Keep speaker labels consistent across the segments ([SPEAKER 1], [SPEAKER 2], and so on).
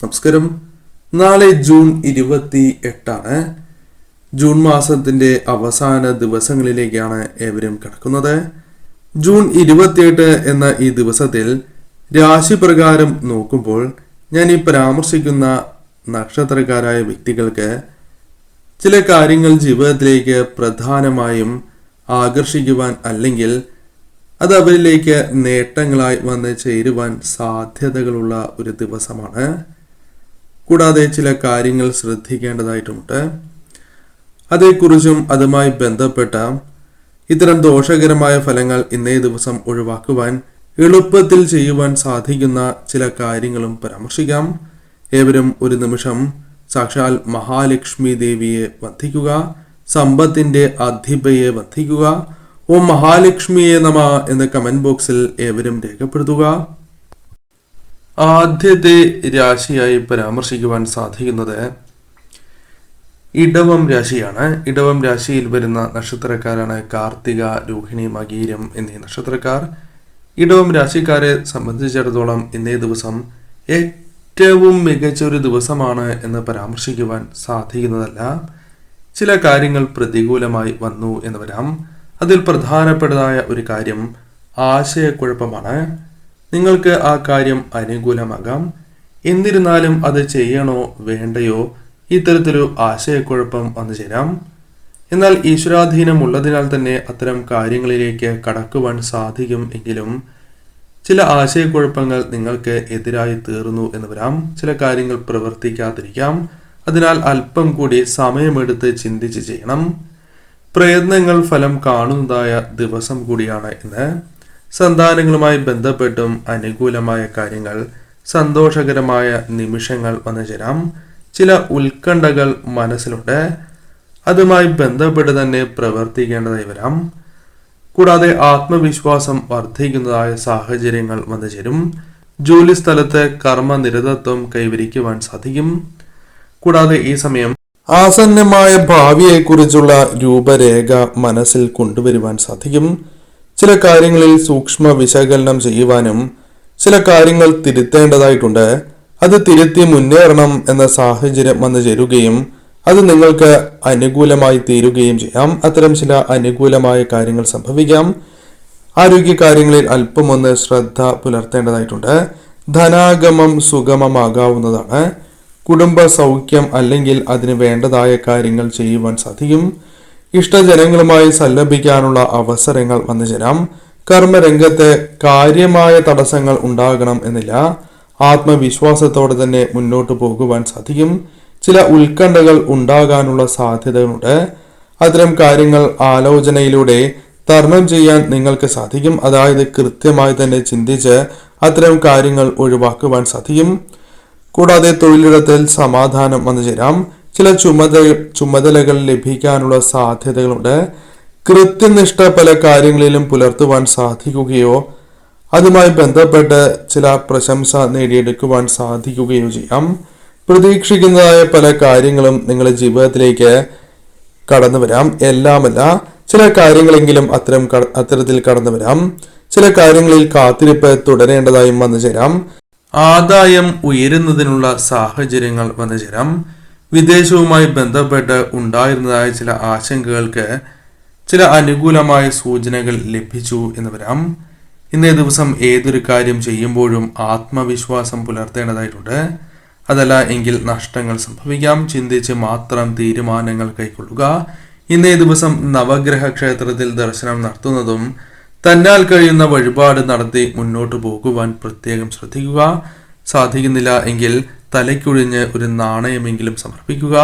[SPEAKER 1] നമസ്കാരം. നാളെ June 28 June മാസത്തിന്റെ അവസാന ദിവസങ്ങളിലേക്കാണ് ഏവരും കടക്കുന്നത്. ജൂൺ 28 എന്ന ഈ ദിവസത്തിൽ രാശിപ്രകാരം നോക്കുമ്പോൾ ഞാൻ ഈ പരാമർശിക്കുന്ന നക്ഷത്രക്കാരായ വ്യക്തികൾക്ക് ചില കാര്യങ്ങൾ ജീവിതത്തിലേക്ക് പ്രധാനമായും ആകർഷിക്കുവാൻ അല്ലെങ്കിൽ അത് അവരിലേക്ക് നേട്ടങ്ങളായി വന്ന് ചേരുവാൻ സാധ്യതകളുള്ള ഒരു ദിവസമാണ്. കൂടാതെ ചില കാര്യങ്ങൾ ശ്രദ്ധിക്കേണ്ടതായിട്ടുമുണ്ട്. അതേക്കുറിച്ചും അതുമായി ബന്ധപ്പെട്ട ഇത്തരം ദോഷകരമായ ഫലങ്ങൾ ഇന്നേ ദിവസം ഒഴിവാക്കുവാൻ എളുപ്പത്തിൽ ചെയ്യുവാൻ സാധിക്കുന്ന ചില കാര്യങ്ങളും പരാമർശിക്കാം. ഏവരും ഒരു നിമിഷം സാക്ഷാൽ മഹാലക്ഷ്മി ദേവിയെ വന്ദിക്കുക, സമ്പത്തിന്റെ അധിപയെ വന്ദിക്കുക. ഓം മഹാലക്ഷ്മിയെ നമ എന്ന് കമന്റ് ബോക്സിൽ ഏവരും രേഖപ്പെടുത്തുക. ആദ്യത്തെ രാശിയായി പരാമർശിക്കുവാൻ സാധിക്കുന്നത് ഇടവം രാശിയാണ്. ഇടവം രാശിയിൽ വരുന്ന നക്ഷത്രക്കാരാണ് കാർത്തിക, രോഹിണി, മകീരം എന്നീ നക്ഷത്രക്കാർ. ഇടവം രാശിക്കാരെ സംബന്ധിച്ചിടത്തോളം ഇന്നേ ദിവസം ഏറ്റവും മികച്ച ഒരു ദിവസമാണ് എന്ന് പരാമർശിക്കുവാൻ സാധിക്കുന്നതല്ല. ചില കാര്യങ്ങൾ പ്രതികൂലമായി വന്നു എന്ന് വരാം. അതിൽ പ്രധാനപ്പെട്ടതായ ഒരു കാര്യം ആശയക്കുഴപ്പമാണ്. നിങ്ങൾക്ക് ആ കാര്യം അനുകൂലമാകാം, എന്നിരുന്നാലും അത് ചെയ്യണോ വേണ്ടയോ ഇത്തരത്തിലൊരു ആശയക്കുഴപ്പം വന്നു ചേരാം. എന്നാൽ ഈശ്വരാധീനം ഉള്ളതിനാൽ തന്നെ അത്തരം കാര്യങ്ങളിലേക്ക് കടക്കുവാൻ സാധിക്കും. എങ്കിലും ചില ആശയക്കുഴപ്പങ്ങൾ നിങ്ങൾക്ക് എതിരായി തീർന്നു എന്ന് വരാം. ചില കാര്യങ്ങൾ പ്രവർത്തിക്കാതിരിക്കാം. അതിനാൽ അല്പം കൂടി സമയമെടുത്ത് ചിന്തിച്ച് ചെയ്യണം. പ്രയത്നങ്ങൾ ഫലം കാണുന്നതായ ദിവസം കൂടിയാണ് ഇന്ന്. സന്താനങ്ങളുമായി ബന്ധപ്പെട്ടും അനുകൂലമായ കാര്യങ്ങൾ, സന്തോഷകരമായ നിമിഷങ്ങൾ വന്നു ചേരാം. ചില ഉത്കണ്ഠകൾ മനസ്സിലുണ്ട്, അതുമായി ബന്ധപ്പെട്ട് തന്നെ പ്രവർത്തിക്കേണ്ടതായി വരാം. കൂടാതെ ആത്മവിശ്വാസം വർദ്ധിക്കുന്നതായ സാഹചര്യങ്ങൾ വന്നു ചേരും. ജോലി സ്ഥലത്ത് കർമ്മനിരതത്വം കൈവരിക്കുവാൻ സാധിക്കും. കൂടാതെ ഈ സമയം ആസന്നമായ ഭാവിയെക്കുറിച്ചുള്ള രൂപരേഖ മനസ്സിൽ കൊണ്ടുവരുവാൻ സാധിക്കും. ചില കാര്യങ്ങളിൽ സൂക്ഷ്മ വിശകലനം ചെയ്യുവാനും ചില കാര്യങ്ങൾ തിരുത്തേണ്ടതായിട്ടുണ്ട്. അത് തിരുത്തി മുന്നേറണം എന്ന സാഹചര്യം വന്നു ചേരുകയും അത് നിങ്ങൾക്ക് അനുകൂലമായി തീരുകയും ചെയ്യാം. അത്തരം ചില അനുകൂലമായ കാര്യങ്ങൾ സംഭവിക്കാം. ആരോഗ്യകാര്യങ്ങളിൽ അല്പമൊന്ന് ശ്രദ്ധ പുലർത്തേണ്ടതായിട്ടുണ്ട്. ധനാഗമം സുഗമമാകാവുന്നതാണ്. കുടുംബ സൗഖ്യം അല്ലെങ്കിൽ അതിന് വേണ്ടതായ കാര്യങ്ങൾ ചെയ്യുവാൻ സാധിക്കും. ഇഷ്ടജനങ്ങളുമായി സല്ലപിക്കാനുള്ള അവസരങ്ങൾ വന്നു ചേരാം. കർമ്മരംഗത്ത് കാര്യമായ തടസ്സങ്ങൾ ഉണ്ടാകണം എന്നില്ല. ആത്മവിശ്വാസത്തോടെ തന്നെ മുന്നോട്ട് പോകുവാൻ സാധിക്കും. ചില ഉത്കണ്ഠകൾ ഉണ്ടാകാനുള്ള സാധ്യതകളുണ്ട്. അത്തരം കാര്യങ്ങൾ ആലോചനയിലൂടെ തരണം ചെയ്യാൻ നിങ്ങൾക്ക് സാധിക്കും. അതായത് കൃത്യമായി തന്നെ ചിന്തിച്ച് അത്തരം കാര്യങ്ങൾ ഒഴിവാക്കുവാൻ സാധിക്കും. കൂടാതെ തൊഴിലിടത്തിൽ സമാധാനം വന്നു ചേരാം. ചില ചുമതലകൾ ലഭിക്കാനുള്ള സാധ്യതകളുണ്ട്. കൃത്യനിഷ്ഠ പല കാര്യങ്ങളിലും പുലർത്തുവാൻ സാധിക്കുകയോ അതുമായി ബന്ധപ്പെട്ട് ചില പ്രശംസ നേടിയെടുക്കുവാൻ സാധിക്കുകയോ ചെയ്യാം. പ്രതീക്ഷിക്കുന്നതായ പല കാര്യങ്ങളും നിങ്ങളുടെ ജീവിതത്തിലേക്ക് കടന്നു വരാം. എല്ലാമല്ല, ചില കാര്യങ്ങളെങ്കിലും അത്തരത്തിൽ കടന്നു വരാം. ചില കാര്യങ്ങളിൽ കാത്തിരിപ്പ് തുടരേണ്ടതായും വന്നു ചേരാം. ആദായം ഉയരുന്നതിനുള്ള സാഹചര്യങ്ങൾ വന്നു ചേരാം. വിദേശവുമായി ബന്ധപ്പെട്ട് ഉണ്ടായിരുന്നതായ ചില ആശങ്കകൾക്ക് ചില അനുകൂലമായ സൂചനകൾ ലഭിച്ചു എന്ന് വരാം. ഇന്നേ ദിവസം ഏതൊരു കാര്യം ചെയ്യുമ്പോഴും ആത്മവിശ്വാസം പുലർത്തേണ്ടതായിട്ടുണ്ട്. അതല്ല എങ്കിൽ നഷ്ടങ്ങൾ സംഭവിക്കാം. ചിന്തിച്ച് മാത്രം തീരുമാനങ്ങൾ കൈക്കൊള്ളുക. ഇന്നേ ദിവസം നവഗ്രഹ ക്ഷേത്രത്തിൽ ദർശനം നടത്തുന്നതും തന്നാൽ കഴിയുന്ന വഴിപാട് നടത്തി മുന്നോട്ട് പോകുവാൻ പ്രത്യേകം ശ്രദ്ധിക്കുക. സാധിക്കുന്നില്ല എങ്കിൽ തലയ്ക്കൊഴിഞ്ഞ് ഒരു നാണയമെങ്കിലും സമർപ്പിക്കുക.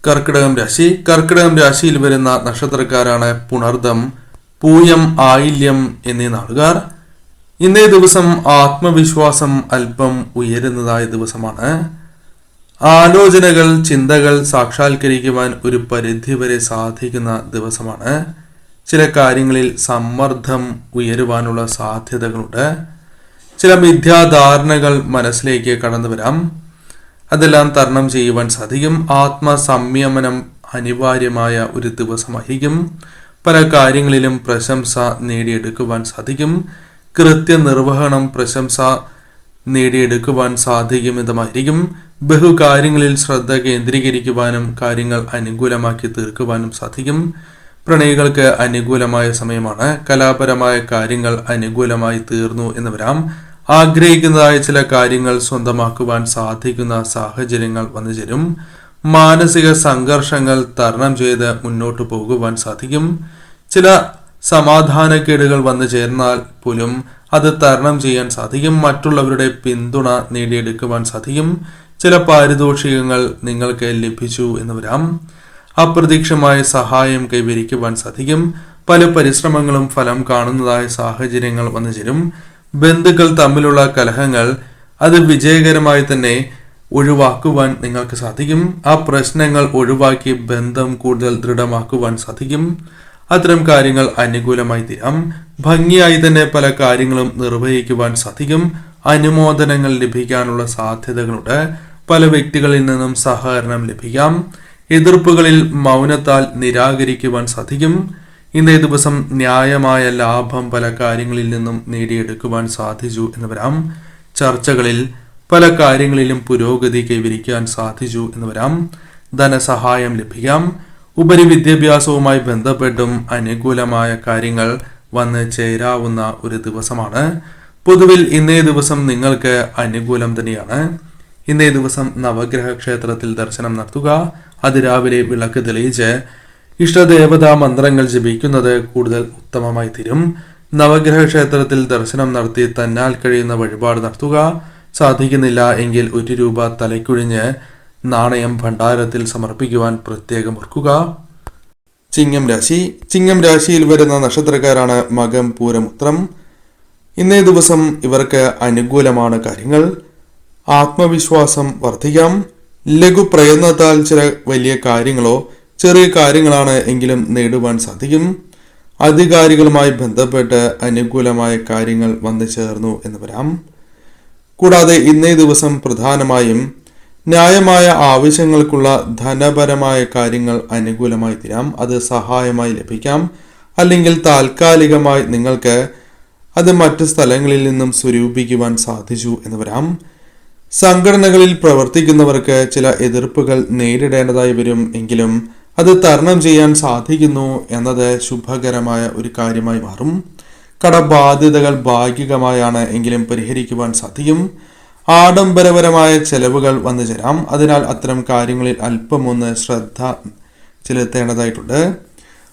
[SPEAKER 1] കർക്കിടകം രാശി. കർക്കിടകം രാശിയിൽ വരുന്ന നക്ഷത്രക്കാരാണ് പുണർദം, പൂയം, ആയില്യം എന്നീ നാളുകാർ. ഇന്നേ ദിവസം ആത്മവിശ്വാസം അല്പം ഉയരുന്നതായ ദിവസമാണ്. ആലോചനകൾ, ചിന്തകൾ സാക്ഷാത്കരിക്കുവാൻ ഒരു പരിധിവരെ സാധിക്കുന്ന ദിവസമാണ്. ചില കാര്യങ്ങളിൽ സമ്മർദ്ദം ഉയരുവാനുള്ള സാധ്യതകളുണ്ട്. ചില മിഥ്യാധാരണകൾ മനസ്സിലേക്ക് കടന്നു വരാം. അതെല്ലാം തരണം ചെയ്യുവാൻ സാധിക്കും. ആത്മസംയമനം അനിവാര്യമായ ഒരു ദിവസമായിരിക്കും. പല കാര്യങ്ങളിലും പ്രശംസ നേടിയെടുക്കുവാൻ സാധിക്കും. കൃത്യനിർവഹണം, പ്രശംസ നേടിയെടുക്കുവാൻ സാധിക്കുമെന്നതായിരിക്കും. ബഹുകാര്യങ്ങളിൽ ശ്രദ്ധ കേന്ദ്രീകരിക്കുവാനും കാര്യങ്ങൾ അനുകൂലമാക്കി തീർക്കുവാനും സാധിക്കും. പ്രണയികൾക്ക് അനുകൂലമായ സമയമാണ്. കലാപരമായ കാര്യങ്ങൾ അനുകൂലമായി തീർന്നു എന്ന് വരാം. ആഗ്രഹിക്കുന്നതായ ചില കാര്യങ്ങൾ സ്വന്തമാക്കുവാൻ സാധിക്കുന്ന സാഹചര്യങ്ങൾ വന്നു ചേരും. മാനസിക സംഘർഷങ്ങൾ തരണം ചെയ്ത് മുന്നോട്ട് പോകുവാൻ സാധിക്കും. ചില സമാധാനക്കേടുകൾ വന്നു ചേർന്നാൽ പോലും അത് തരണം ചെയ്യാൻ സാധിക്കും. മറ്റുള്ളവരുടെ പിന്തുണ നേടിയെടുക്കുവാൻ സാധിക്കും. ചില പാരിതോഷികങ്ങൾ നിങ്ങൾക്ക് ലഭിച്ചു എന്ന് വരാം. അപ്രതീക്ഷിതമായ സഹായം കൈവരിക്കുവാൻ സാധിക്കും. പല പരിശ്രമങ്ങളും ഫലം കാണുന്നതായ സാഹചര്യങ്ങൾ വന്നു ചേരും. ബന്ധുക്കൾ തമ്മിലുള്ള കലഹങ്ങൾ അത് വിജയകരമായി തന്നെ ഒഴിവാക്കുവാൻ നിങ്ങൾക്ക് സാധിക്കും. ആ പ്രശ്നങ്ങൾ ഒഴിവാക്കി ബന്ധം കൂടുതൽ ദൃഢമാക്കുവാൻ സാധിക്കും. അത്തരം കാര്യങ്ങൾ അനുകൂലമായി തീരാം. ഭംഗിയായി തന്നെ പല കാര്യങ്ങളും നിർവഹിക്കുവാൻ സാധിക്കും. അനുമോദനങ്ങൾ ലഭിക്കാനുള്ള സാധ്യതകളുണ്ട്. പല വ്യക്തികളിൽ നിന്നും സഹകരണം ലഭിക്കാം. എതിർപ്പുകളിൽ മൗനത്താൽ നിരാകരിക്കുവാൻ സാധിക്കും. ഇന്നേ ദിവസം ന്യായമായ ലാഭം പല കാര്യങ്ങളിൽ നിന്നും നേടിയെടുക്കുവാൻ സാധിച്ചു എന്ന് വരാം. ചർച്ചകളിൽ പല കാര്യങ്ങളിലും പുരോഗതി കൈവരിക്കാൻ സാധിച്ചു എന്ന് വരാം. ധനസഹായം ലഭിക്കാം. ഉപരിവിദ്യാഭ്യാസവുമായി ബന്ധപ്പെട്ടും അനുകൂലമായ കാര്യങ്ങൾ വന്ന് ചേരാവുന്ന ഒരു ദിവസമാണ്. പൊതുവിൽ ഇന്നേ ദിവസം നിങ്ങൾക്ക് അനുകൂലം തന്നെയാണ്. ഇന്നേ ദിവസം നവഗ്രഹ ക്ഷേത്രത്തിൽ ദർശനം നടത്തുക. അതിരാവിലെ വിളക്ക് തെളിയിച്ച് ഇഷ്ടദേവതാ മന്ത്രങ്ങൾ ജപിക്കുന്നത് കൂടുതൽ ഉത്തമമായി തീരും. നവഗ്രഹ ക്ഷേത്രത്തിൽ ദർശനം നടത്തി തന്നാൽ കഴിയുന്ന വഴിപാട് നടത്തുക. സാധിക്കുന്നില്ല എങ്കിൽ 1 രൂപ തലയ്ക്കുഴിഞ്ഞ് നാണയം ഭണ്ഡാരത്തിൽ സമർപ്പിക്കുവാൻ പ്രത്യേകം ഓർക്കുക. ചിങ്ങം രാശി. ചിങ്ങം രാശിയിൽ വരുന്ന നക്ഷത്രക്കാരാണ് മകം, പൂരം, ഉത്രം. ഇന്നേ ദിവസം ഇവർക്ക് അനുകൂലമാണ് കാര്യങ്ങൾ. ആത്മവിശ്വാസം വർദ്ധിക്കാം. ലഘു പ്രയത്നത്താൽ ചില വലിയ കാര്യങ്ങളോ ചെറിയ കാര്യങ്ങളാണ് എങ്കിലും നേടുവാൻ സാധിക്കും. അധികാരികളുമായി ബന്ധപ്പെട്ട് അനുകൂലമായ കാര്യങ്ങൾ വന്നു ചേർന്നു എന്ന് വരാം. കൂടാതെ ഇന്നേ ദിവസം പ്രധാനമായും ന്യായമായ ആവശ്യങ്ങൾക്കുള്ള ധനപരമായ കാര്യങ്ങൾ അനുകൂലമായി തീരാം. അത് സഹായമായി ലഭിക്കാം. അല്ലെങ്കിൽ താൽക്കാലികമായി നിങ്ങൾക്ക് അത് മറ്റു സ്ഥലങ്ങളിൽ നിന്നും സ്വരൂപിക്കുവാൻ സാധിച്ചു എന്ന് വരാം. സംഘടനകളിൽ പ്രവർത്തിക്കുന്നവർക്ക് ചില എതിർപ്പുകൾ നേരിടേണ്ടതായി വരും. എങ്കിലും അത് തരണം ചെയ്യാൻ സാധിക്കുന്നു എന്നത് ശുഭകരമായ ഒരു കാര്യമായി മാറും. കടബാധ്യതകൾ ഭാഗികമായാണ് എങ്കിലും പരിഹരിക്കുവാൻ സാധിക്കും. ആഡംബരപരമായ ചെലവുകൾ വന്നു ചേരാം. അതിനാൽ അത്തരം കാര്യങ്ങളിൽ അല്പമൊന്ന് ശ്രദ്ധ ചെലുത്തേണ്ടതായിട്ടുണ്ട്.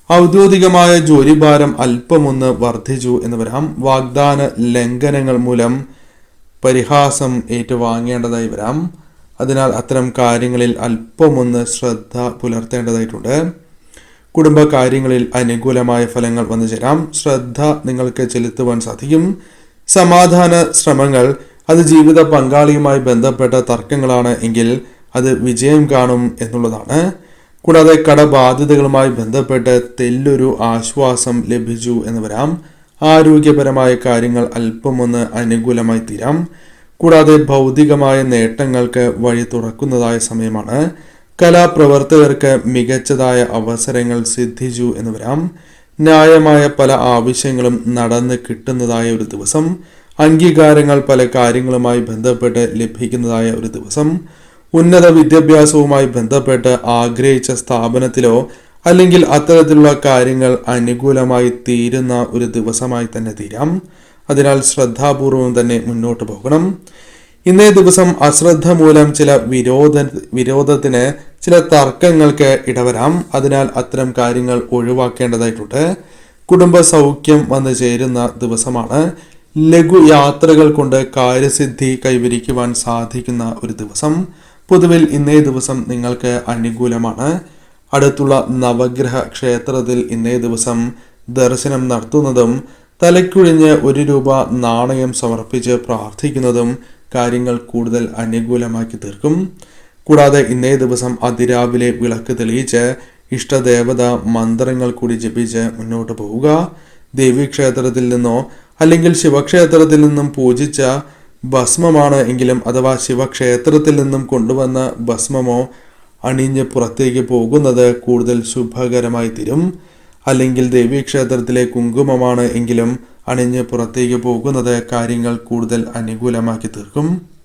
[SPEAKER 1] ഔദ്യോഗികമായ ജോലിഭാരം അല്പമൊന്ന് വർദ്ധിച്ചു എന്ന് വരാം. വാഗ്ദാന ലംഘനങ്ങൾ മൂലം പരിഹാസം ഏറ്റുവാങ്ങേണ്ടതായി വരാം. അതിനാൽ അത്തരം കാര്യങ്ങളിൽ അല്പമൊന്ന് ശ്രദ്ധ പുലർത്തേണ്ടതായിട്ടുണ്ട്. കുടുംബകാര്യങ്ങളിൽ അനുകൂലമായ ഫലങ്ങൾ വന്നു ചേരാം. ശ്രദ്ധ നിങ്ങൾക്ക് ചെലുത്തുവാൻ സാധിക്കും. സമാധാന ശ്രമങ്ങൾ അത് ജീവിത പങ്കാളിയുമായി ബന്ധപ്പെട്ട തർക്കങ്ങളാണ് എങ്കിൽ അത് വിജയം കാണും എന്നുള്ളതാണ്. കൂടാതെ കടബാധ്യതകളുമായി ബന്ധപ്പെട്ട് തെല്ലൊരു ആശ്വാസം ലഭിച്ചു എന്ന് വരാം. ആരോഗ്യപരമായ കാര്യങ്ങൾ അല്പമൊന്ന് അനുകൂലമായി തീരാം. കൂടാതെ ഭൗതികമായ നേട്ടങ്ങൾക്ക് വഴി തുറക്കുന്നതായ സമയമാണ്. കലാപ്രവർത്തകർക്ക് മികച്ചതായ അവസരങ്ങൾ സിദ്ധിച്ചു എന്ന് വരാം. ന്യായമായ പല ആവശ്യങ്ങളും നടന്ന് കിട്ടുന്നതായ ഒരു ദിവസം. അംഗീകാരങ്ങൾ പല കാര്യങ്ങളുമായി ബന്ധപ്പെട്ട് ലഭിക്കുന്നതായ ഒരു ദിവസം. ഉന്നത വിദ്യാഭ്യാസവുമായി ബന്ധപ്പെട്ട് ആഗ്രഹിച്ച സ്ഥാപനത്തിലോ അല്ലെങ്കിൽ അത്തരത്തിലുള്ള കാര്യങ്ങൾ അനുകൂലമായി തീരുന്ന ഒരു ദിവസമായി തന്നെ തീരാം. അതിനാൽ ശ്രദ്ധാപൂർവം തന്നെ മുന്നോട്ട് പോകണം. ഇന്നേ ദിവസം അശ്രദ്ധ മൂലം ചില വിരോധത്തിന് ചില തർക്കങ്ങൾക്ക് ഇടവരാം. അതിനാൽ അത്തരം കാര്യങ്ങൾ ഒഴിവാക്കേണ്ടതായിട്ടുണ്ട്. കുടുംബ സൗഖ്യം വന്നു ചേരുന്ന ദിവസമാണ്. ലഘു യാത്രകൾ കൊണ്ട് കാര്യസിദ്ധി കൈവരിക്കുവാൻ സാധിക്കുന്ന ഒരു ദിവസം. പൊതുവിൽ ഇന്നേ ദിവസം നിങ്ങൾക്ക് അനുകൂലമാണ്. അടുത്തുള്ള നവഗ്രഹ ക്ഷേത്രത്തിൽ ഇന്നേ ദിവസം ദർശനം നടത്തുന്നതും തലയ്ക്കുഴിഞ്ഞ് 1 രൂപ നാണയം സമർപ്പിച്ച് പ്രാർത്ഥിക്കുന്നതും കാര്യങ്ങൾ കൂടുതൽ അനുകൂലമാക്കി തീർക്കും. കൂടാതെ ഇന്നേ ദിവസം അതിരാവിലെ വിളക്ക് തെളിയിച്ച് ഇഷ്ടദേവത മന്ത്രങ്ങൾ കൂടി ജപിച്ച് മുന്നോട്ട് പോവുക. ദേവീക്ഷേത്രത്തിൽ നിന്നോ അല്ലെങ്കിൽ ശിവക്ഷേത്രത്തിൽ നിന്നും പൂജിച്ച ഭസ്മമാണ് എങ്കിലും അഥവാ ശിവക്ഷേത്രത്തിൽ നിന്നും കൊണ്ടുവന്ന ഭസ്മമോ അണിഞ്ഞ് പുറത്തേക്ക് പോകുന്നത് കൂടുതൽ ശുഭകരമായി തീരും. അല്ലെങ്കിൽ ദേവീക്ഷേത്രത്തിലെ കുങ്കുമമാണ് എങ്കിലും അണിഞ്ഞ് പുറത്തേക്ക് പോകുന്നത് കാര്യങ്ങൾ കൂടുതൽ അനുകൂലമാക്കി തീർക്കും.